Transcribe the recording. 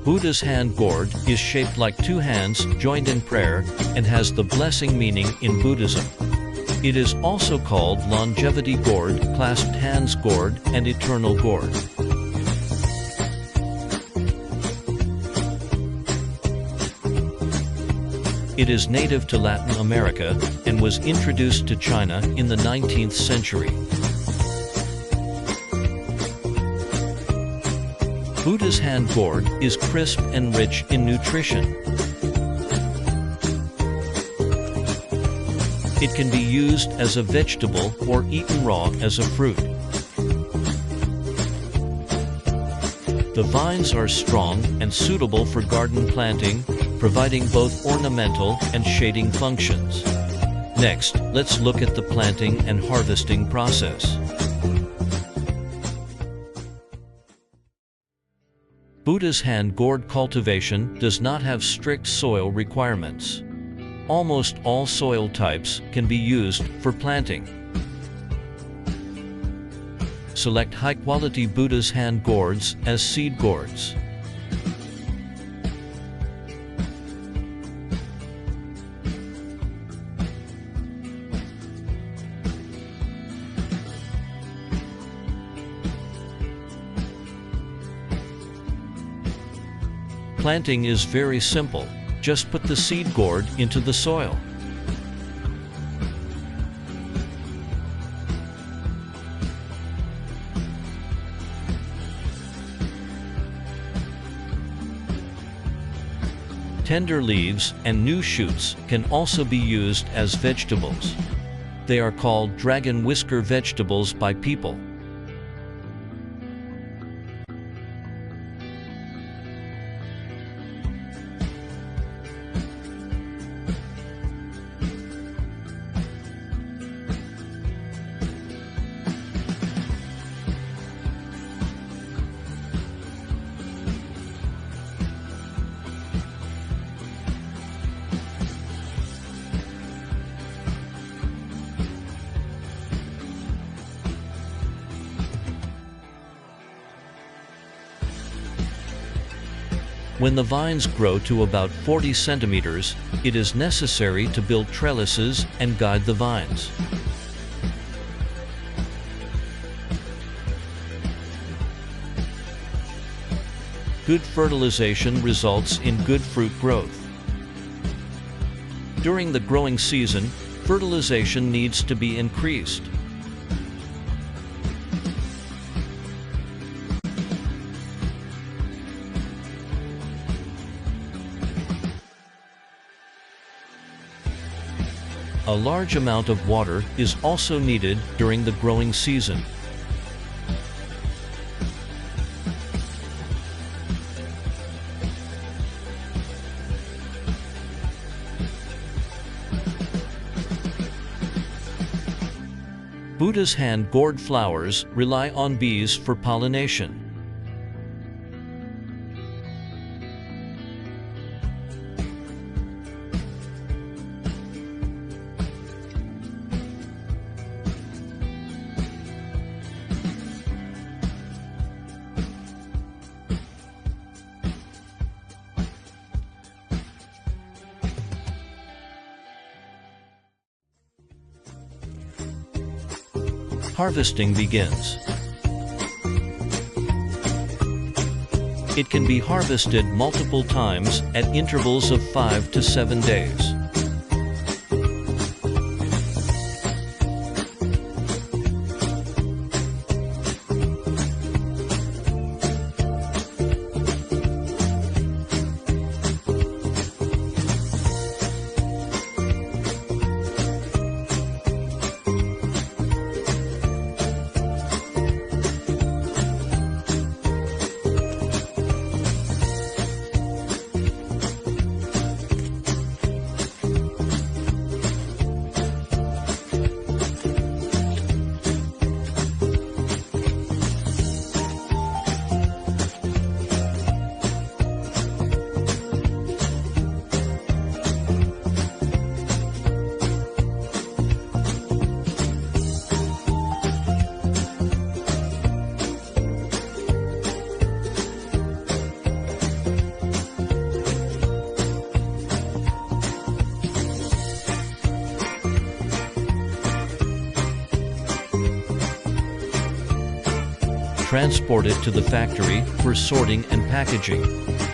Buddha's hand gourd is shaped like two hands joined in prayer and has the blessing meaning in Buddhism. It is also called longevity gourd, clasped hands gourd, and eternal gourd. It is native to Latin America and was introduced to China in the 19th century. Buddha's hand gourd is crisp and rich in nutrition. It can be used as a vegetable or eaten raw as a fruit. The vines are strong and suitable for garden planting, providing both ornamental and shading functions. Next, let's look at the planting and harvesting process. Buddha's hand gourd cultivation does not have strict soil requirements. Almost all soil types can be used for planting. Select high-quality Buddha's hand gourds as seed gourds. Planting is very simple. Just put the seed gourd into the soil. Tender leaves and new shoots can also be used as vegetables. They are called dragon whisker vegetables by people. When the vines grow to about 40 centimeters, it is necessary to build trellises and guide the vines. Good fertilization results in good fruit growth. During the growing season, fertilization needs to be increased. A large amount of water is also needed during the growing season. Buddha's hand gourd flowers rely on bees for pollination. Harvesting begins. It can be harvested multiple times at intervals of 5 to 7 days. transported to the factory for sorting and packaging.